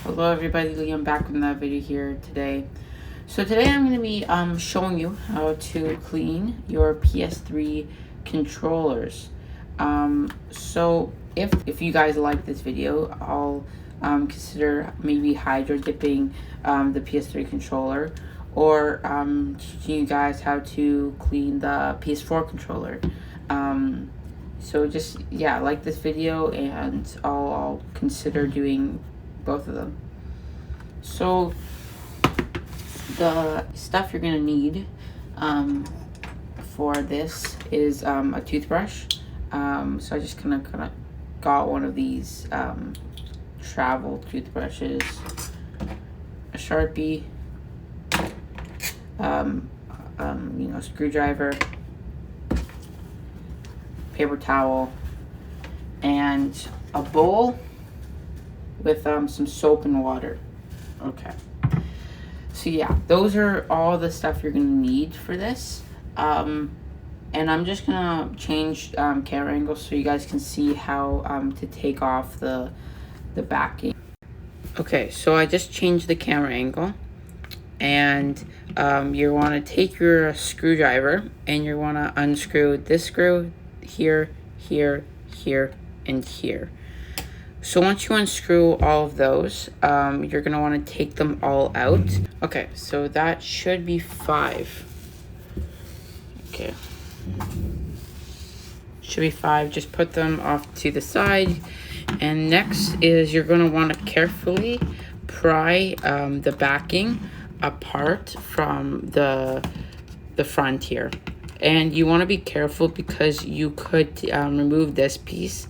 Hello everybody, I'm back with another video here today. So today I'm going to be showing you how to clean your PS3 controllers. So if you guys like this video, I'll consider maybe hydro dipping the PS3 controller, or teaching you guys how to clean the PS4 controller. So just, yeah, like this video and I'll consider doing both of them. So the stuff you're gonna need for this is a toothbrush. So I just kind of got one of these travel toothbrushes, a Sharpie, screwdriver, paper towel, and a bowl with some soap and water. Okay. So yeah, those are all the stuff you're gonna need for this. And I'm just gonna change camera angle so you guys can see how to take off the backing. Okay, so I just changed the camera angle, and you want to take your screwdriver and you want to unscrew this screw here, here, here, and here. So once you unscrew all of those, you're going to want to take them all out. Okay, so that should be 5. Okay. Should be 5. Just put them off to the side. And next is you're going to want to carefully pry the backing apart from the front here. And you want to be careful because you could remove this piece.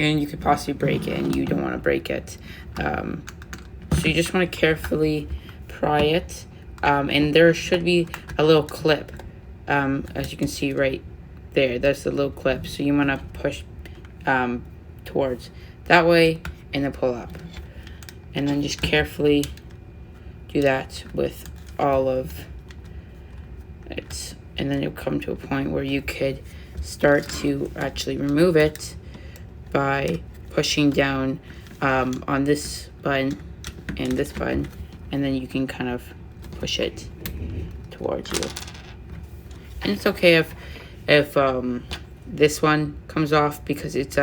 And you could possibly break it, and you don't want to break it. So you just want to carefully pry it. And there should be a little clip, as you can see right there. That's the little clip. So you want to push towards that way and then pull up. And then just carefully do that with all of it. And then you'll come to a point where you could start to actually remove it by pushing down on this button and this button, and then you can kind of push it towards you. And it's okay if this one comes off, because it's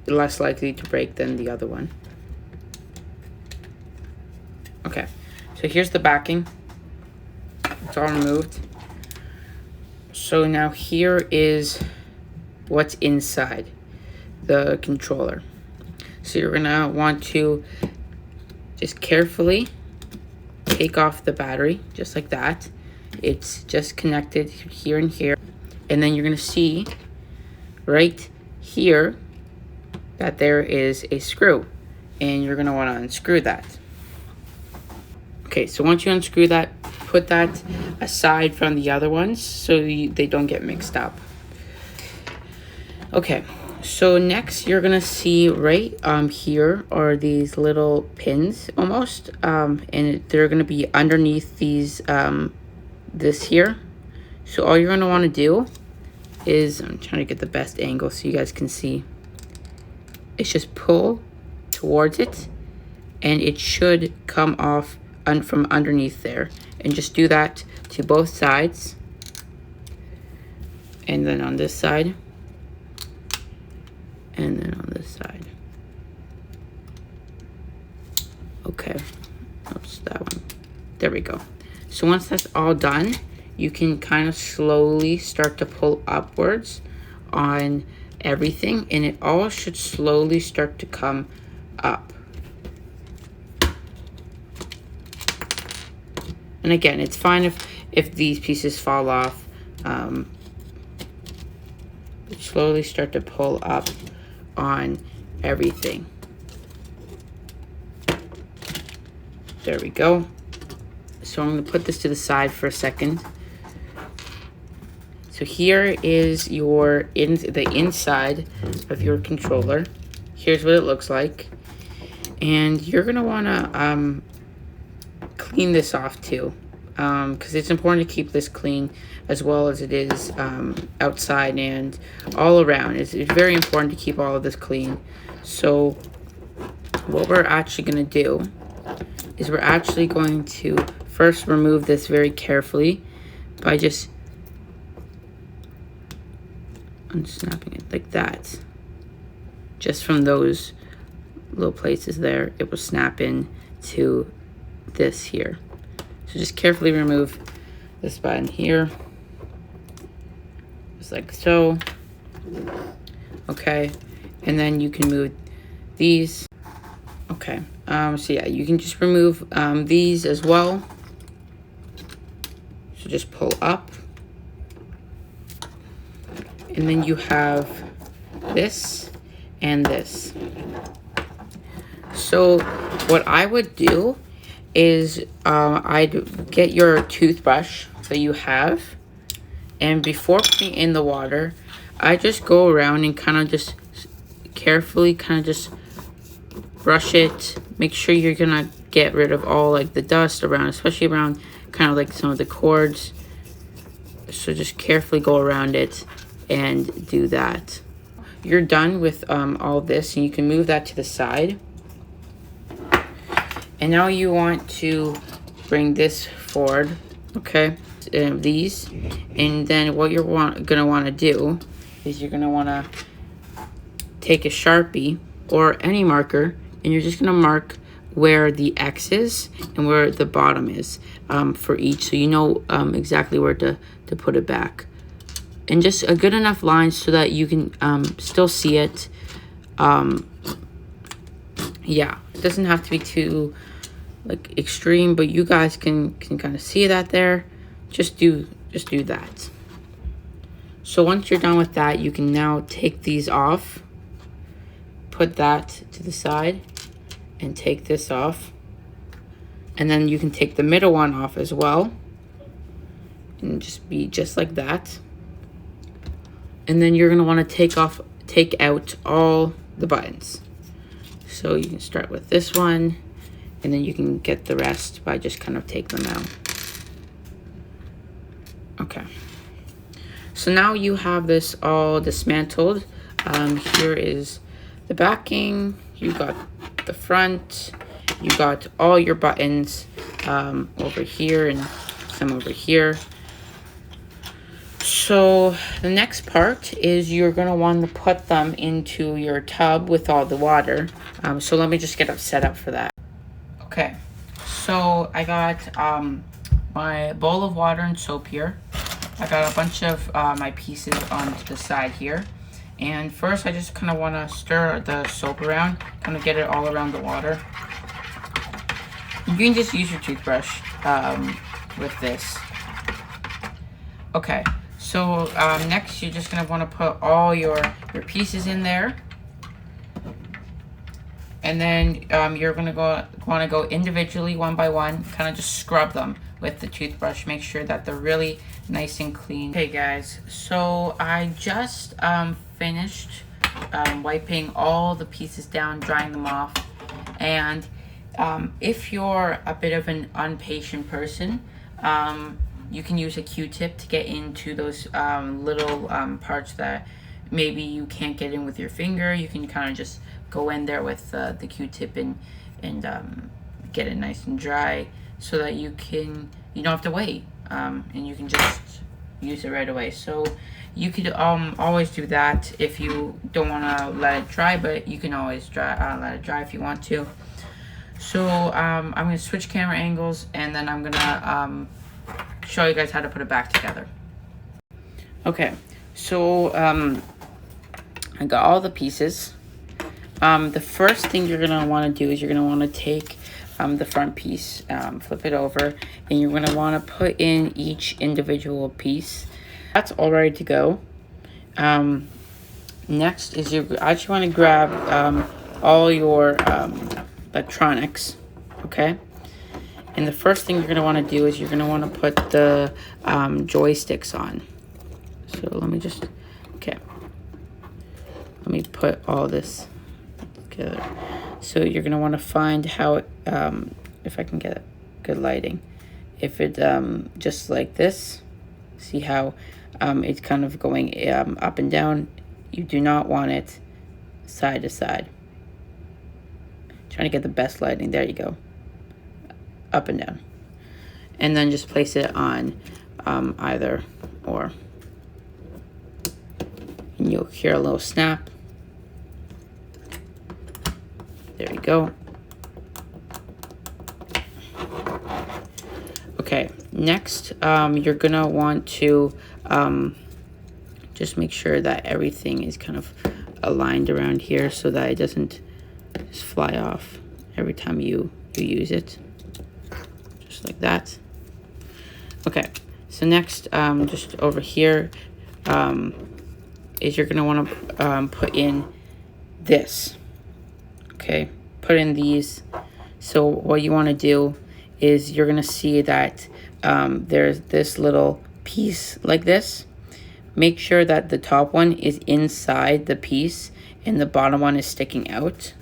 less likely to break than the other one. Okay, so here's the backing. It's all removed. So now here is what's inside the controller. So you're gonna want to just carefully take off the battery, just like that. It's just connected here and here. And then you're gonna see right here that there is a screw, and you're gonna want to unscrew that. Okay, so once you unscrew that, put that aside from the other ones so they don't get mixed up. Okay, so next you're gonna see right here are these little pins almost, and they're gonna be underneath these this here. So all you're gonna want to do is, I'm trying to get the best angle so you guys can see, it's just pull towards it, and it should come off from underneath there. And just do that to both sides, and then on this side, and then on this side. Okay, oops, that one. There we go. So once that's all done, you can kind of slowly start to pull upwards on everything, and it all should slowly start to come up. And again, it's fine if these pieces fall off. Slowly start to pull up on everything. There we go. So I'm going to put this to the side for a second. So here is the inside of your controller. Here's what it looks like. And you're going to want to clean this off too, because it's important to keep this clean as well as it is outside and all around. It's very important to keep all of this clean. So what we're actually going to do is we're actually going to first remove this very carefully by just unsnapping it like that. Just from those little places there, it will snap in to this here. So just carefully remove this button here, just like so. Okay, and then you can move these. Okay, so yeah, you can just remove these as well. So just pull up, and then you have this and this. So what I would do is I'd get your toothbrush that you have, and before putting it in the water, I just go around and kind of just carefully kind of just brush it. Make sure you're gonna get rid of all like the dust around, especially around kind of like some of the cords. So just carefully go around it and do that. You're done with all this, and you can move that to the side. And now you want to bring this forward, okay? These, and then what you're gonna want to do is you're gonna want to take a Sharpie or any marker, and you're just gonna mark where the X is and where the bottom is for each, so you know exactly where to put it back. And just a good enough line so that you can still see it. Yeah, it doesn't have to be too like extreme, but you guys can kind of see that there. Just do that. So once you're done with that, you can now take these off, put that to the side, and take this off. And then you can take the middle one off as well, and just be just like that. And then you're gonna want to take out all the buttons. So you can start with this one, and then you can get the rest by just kind of take them out. Okay. So now you have this all dismantled. Here is the backing. You got the front. You got all your buttons over here and some over here. So the next part is you're going to want to put them into your tub with all the water. So let me just get set up for that. Okay, so I got my bowl of water and soap here. I got a bunch of my pieces onto the side here. And first I just kind of want to stir the soap around, kind of get it all around the water. You can just use your toothbrush with this. Okay. So next, you're just gonna want to put all your pieces in there, and then you're gonna want to go individually, one by one, kind of just scrub them with the toothbrush. Make sure that they're really nice and clean. Okay, guys. So I just finished wiping all the pieces down, drying them off, and if you're a bit of an impatient person, you can use a Q-tip to get into those little parts that maybe you can't get in with your finger. You can kind of just go in there with the Q-tip and get it nice and dry, so that you don't have to wait, and you can just use it right away. So you could always do that if you don't want to let it dry, but you can always let it dry if you want to. So I'm going to switch camera angles, and then I'm going to show you guys how to put it back together. Okay, so I got all the pieces. The first thing you're gonna want to do is you're gonna want to take the front piece, flip it over, and you're gonna want to put in each individual piece. That's all ready to go. Next is you actually want to grab all your electronics, okay? And the first thing you're going to want to do is you're going to want to put the joysticks on. So let me just, okay. Let me put all this together. So you're going to want to find how it, if I can get good lighting. If it, just like this, see how it's kind of going up and down. You do not want it side to side. Trying to get the best lighting. There you go. Up and down. And then just place it on either or. And you'll hear a little snap. There you go. Okay, next you're gonna want to just make sure that everything is kind of aligned around here so that it doesn't just fly off every time you use it. Just like that. Okay, so next, just over here, is you're gonna want to put in this. Okay, put in these. So what you want to do is you're gonna see that there's this little piece like this. Make sure that the top one is inside the piece and the bottom one is sticking out.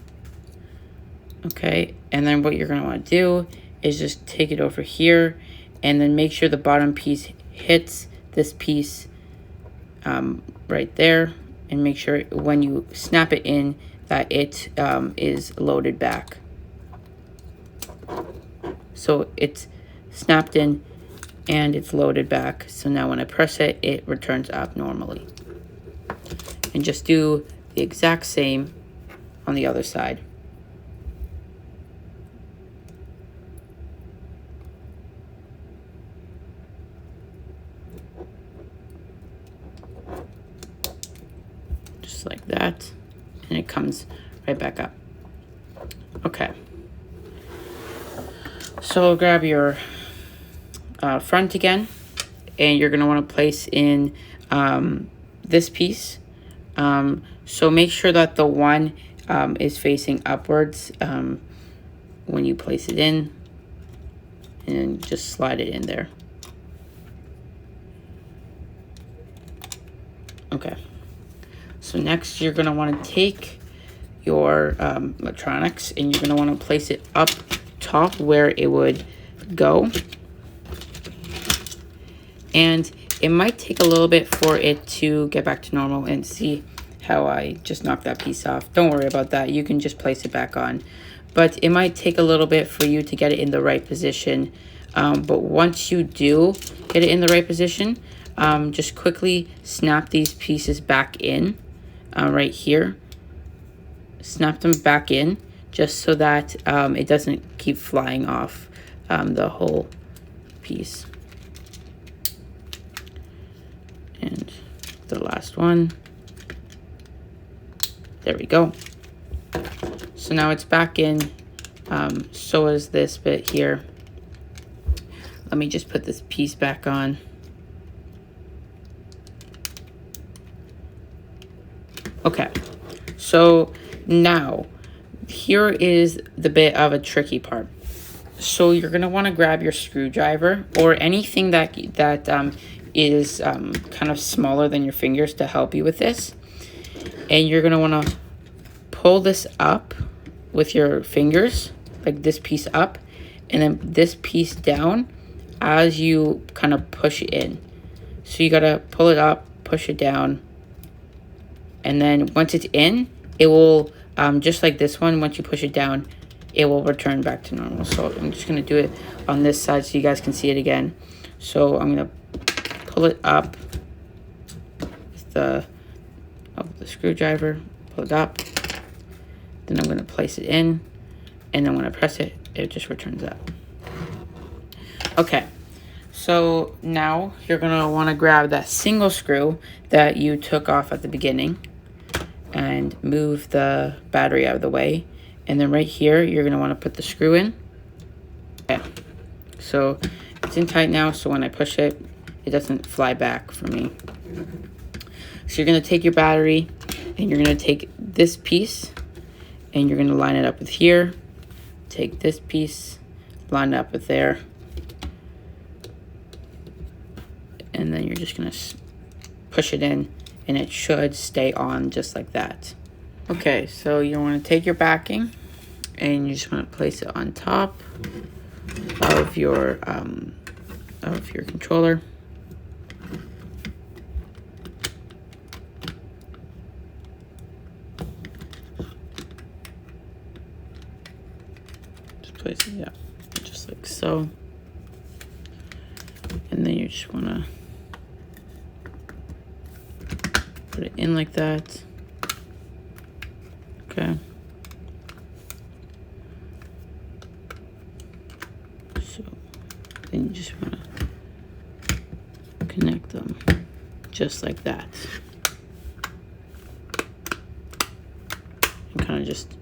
Okay, and then what you're gonna want to do is just take it over here and then make sure the bottom piece hits this piece right there, and make sure when you snap it in that it is loaded back. So it's snapped in and it's loaded back. So now when I press it, it returns up normally. And just do the exact same on the other side. Just like that. And it comes right back up. Okay. So grab your front again, and you're going to want to place in this piece. So make sure that the one is facing upwards when you place it in, and just slide it in there. Okay. So next you're going to want to take your electronics and you're going to want to place it up top where it would go. And it might take a little bit for it to get back to normal, and see how I just knocked that piece off. Don't worry about that. You can just place it back on. But it might take a little bit for you to get it in the right position. But once you do get it in the right position, just quickly snap these pieces back in right here. Snap them back in just so that it doesn't keep flying off the whole piece. And the last one. There we go. So now it's back in. So is this bit here. Let me just put this piece back on. Okay, so now here is the bit of a tricky part. So you're gonna want to grab your screwdriver or anything that is kind of smaller than your fingers to help you with this, and you're gonna want to pull this up with your fingers, like this piece up, and then this piece down as you kind of push it in. So you gotta pull it up, push it down, and then once it's in, it will just like this one, once you push it down, it will return back to normal. So I'm just gonna do it on this side so you guys can see it again. So I'm gonna pull it up with the screwdriver, pull it up, then I'm gonna place it in, and then when I press it, it just returns up. Okay, so now you're gonna wanna grab that single screw that you took off at the beginning and move the battery out of the way. And then right here, you're gonna wanna put the screw in. Okay, so it's in tight now, so when I push it, it doesn't fly back for me. So you're gonna take your battery and you're gonna take this piece and you're gonna line it up with here. Take this piece, line it up with there. And then you're just gonna push it in and it should stay on just like that. Okay, so you want to take your backing and you just want to place it on top of your controller. place it, yeah, just like so. And then you just want to put it in like that. Okay. So then you just want to connect them just like that. And kind of just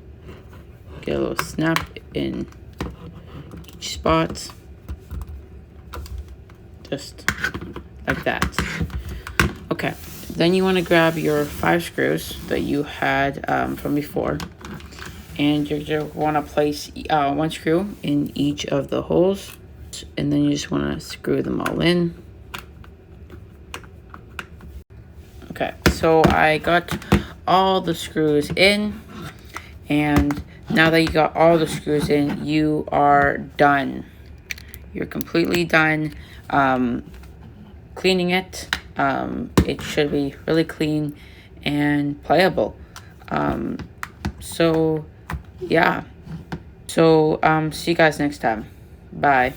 get a little snap in each spot. Just like that. Okay, then you want to grab your 5 screws that you had from before, and you're going to want to place 1 screw in each of the holes, and then you just want to screw them all in. Okay, so I got all the screws in, and now that you got all the screws in, you are done. You're completely done cleaning it. It should be really clean and playable. So yeah. So see you guys next time. Bye.